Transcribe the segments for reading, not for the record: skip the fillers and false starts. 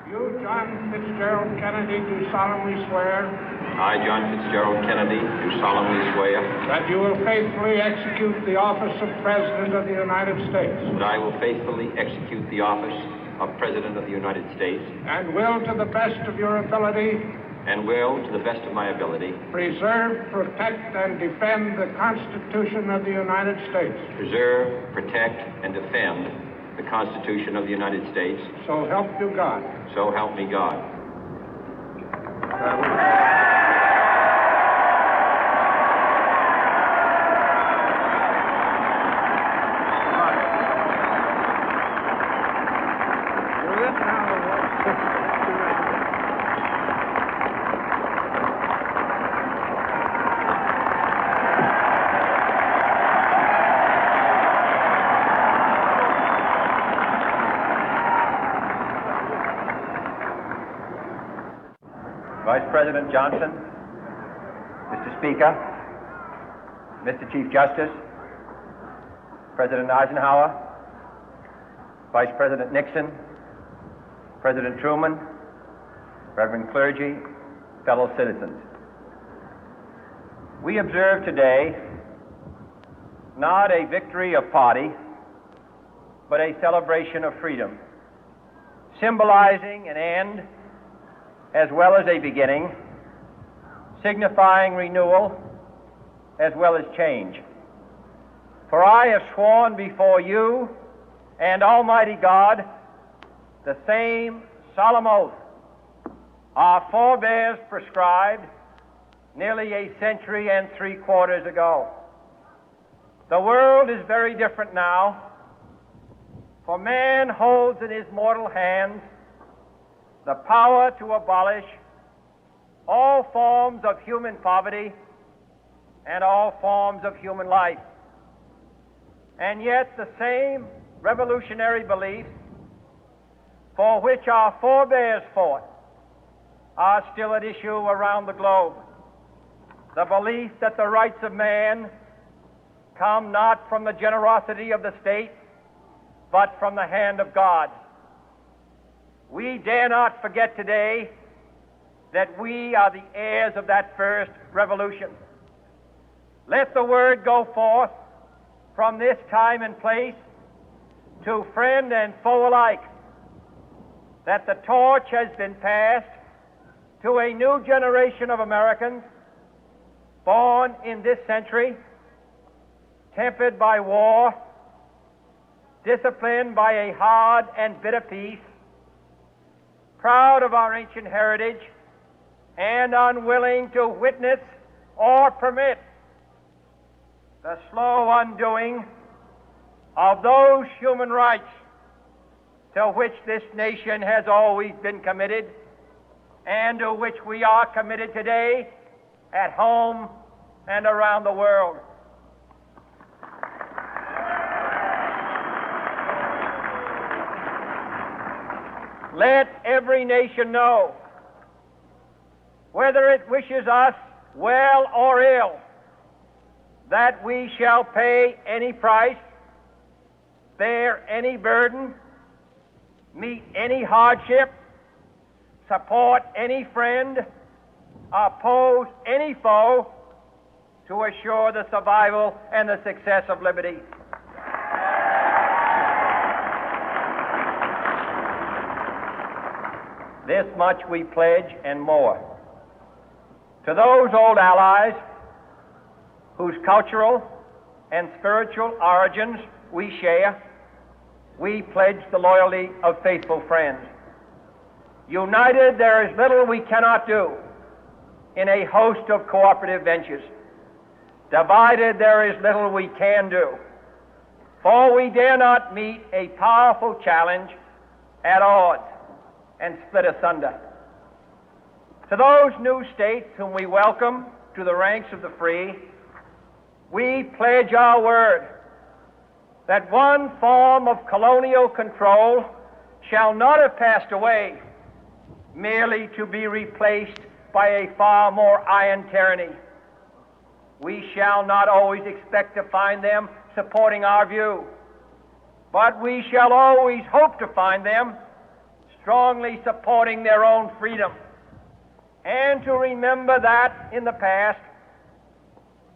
You, John Fitzgerald Kennedy, do solemnly swear I, John Fitzgerald Kennedy, do solemnly swear that you will faithfully execute the office of President of the United States that I will faithfully execute the office of President of the United States and will, to the best of your ability, and will, to the best of my ability, preserve, protect, and defend the Constitution of the United States. preserve, protect, and defend the Constitution of the United States. So help you God. So help me God. Vice President Johnson, Mr. Speaker, Mr. Chief Justice, President Eisenhower, Vice President Nixon, President Truman, Reverend clergy, fellow citizens. We observe today not a victory of party, but a celebration of freedom, symbolizing an end as well as a beginning, signifying renewal as well as change. For I have sworn before you and Almighty God the same solemn oath our forebears prescribed nearly a century and 3/4 ago. The world is very different now, for man holds in his mortal hands the power to abolish all forms of human poverty and all forms of human life. And yet the same revolutionary beliefs for which our forebears fought are still at issue around the globe. The belief that the rights of man come not from the generosity of the state, but from the hand of God. We dare not forget today that we are the heirs of that first revolution. Let the word go forth from this time and place to friend and foe alike that the torch has been passed to a new generation of Americans born in this century, tempered by war, disciplined by a hard and bitter peace, proud of our ancient heritage, and unwilling to witness or permit the slow undoing of those human rights to which this nation has always been committed and to which we are committed today at home and around the world. Let every nation know, whether it wishes us well or ill, that we shall pay any price, bear any burden, meet any hardship, support any friend, oppose any foe to assure the survival and the success of liberty. This much we pledge and more. To those old allies whose cultural and spiritual origins we share, we pledge the loyalty of faithful friends. United, there is little we cannot do in a host of cooperative ventures. Divided, there is little we can do, for we dare not meet a powerful challenge at odds and split asunder. To those new states whom we welcome to the ranks of the free, we pledge our word that one form of colonial control shall not have passed away, merely to be replaced by a far more iron tyranny. We shall not always expect to find them supporting our view, but we shall always hope to find them strongly supporting their own freedom, and to remember that in the past,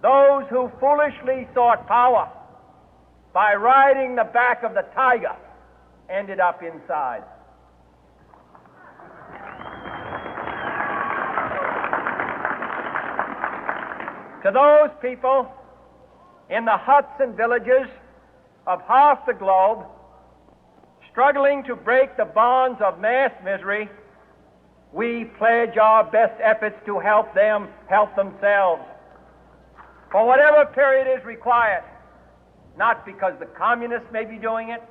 those who foolishly sought power by riding the back of the tiger ended up inside. To those people in the huts and villages of half the globe struggling to break the bonds of mass misery, we pledge our best efforts to help them help themselves for whatever period is required, not because the communists may be doing it,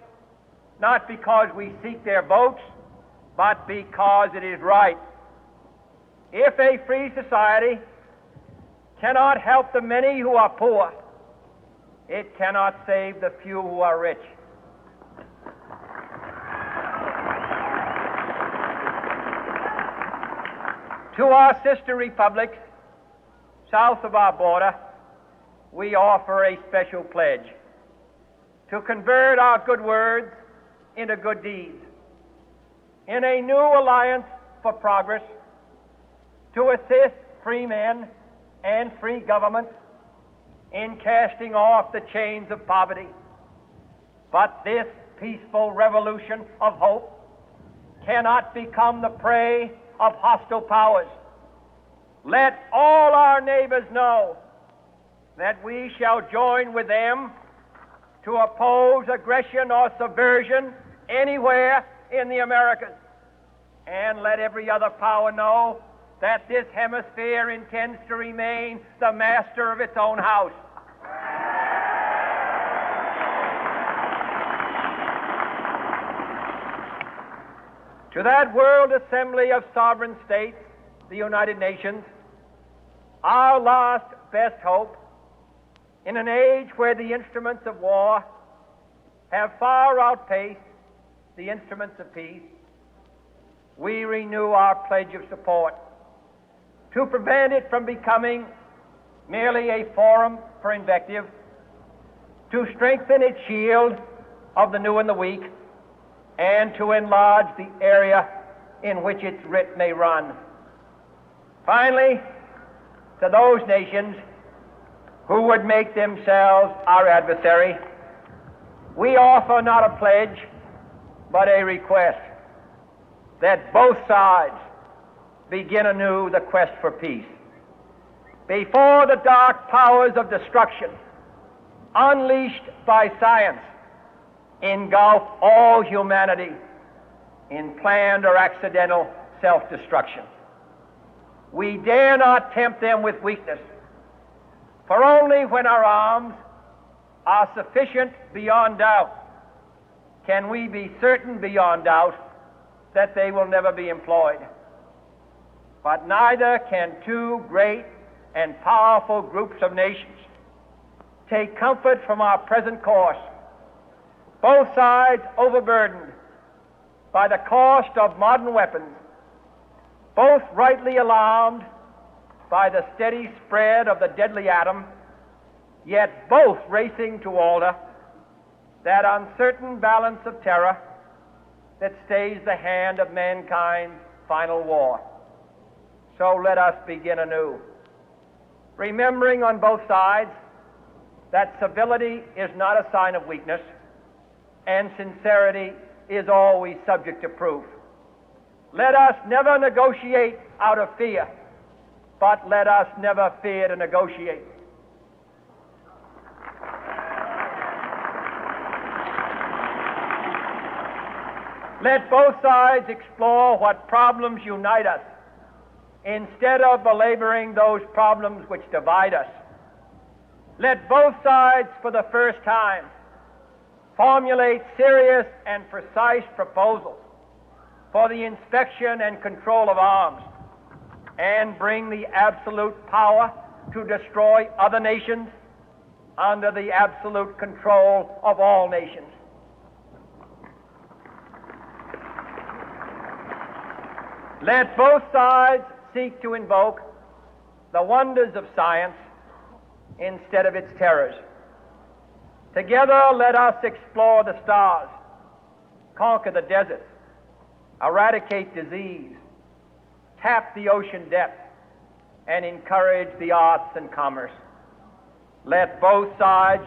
not because we seek their votes, but because it is right. If a free society cannot help the many who are poor, it cannot save the few who are rich. To our sister republics south of our border, we offer a special pledge to convert our good words into good deeds, in a new alliance for progress, to assist free men and free governments in casting off the chains of poverty. But this peaceful revolution of hope cannot become the prey of hostile powers. Let all our neighbors know that we shall join with them to oppose aggression or subversion anywhere in the Americas. And let every other power know that this hemisphere intends to remain the master of its own house. To that World Assembly of Sovereign States, the United Nations, our last best hope, in an age where the instruments of war have far outpaced the instruments of peace, we renew our pledge of support to prevent it from becoming merely a forum for invective, to strengthen its shield of the new and the weak, and to enlarge the area in which its writ may run. Finally, to those nations who would make themselves our adversary, we offer not a pledge, but a request that both sides begin anew the quest for peace. Before the dark powers of destruction, unleashed by science, engulf all humanity in planned or accidental self-destruction, we dare not tempt them with weakness, for only when our arms are sufficient beyond doubt can we be certain beyond doubt that they will never be employed. But neither can two great and powerful groups of nations take comfort from our present course, both sides overburdened by the cost of modern weapons, both rightly alarmed by the steady spread of the deadly atom, yet both racing to alter that uncertain balance of terror that stays the hand of mankind's final war. So let us begin anew, remembering on both sides that civility is not a sign of weakness, and sincerity is always subject to proof. Let us never negotiate out of fear, but let us never fear to negotiate. Let both sides explore what problems unite us, instead of belaboring those problems which divide us. Let both sides, for the first time, formulate serious and precise proposals for the inspection and control of arms, and bring the absolute power to destroy other nations under the absolute control of all nations. Let both sides seek to invoke the wonders of science instead of its terrors. Together, let us explore the stars, conquer the deserts, eradicate disease, tap the ocean depth, and encourage the arts and commerce. Let both sides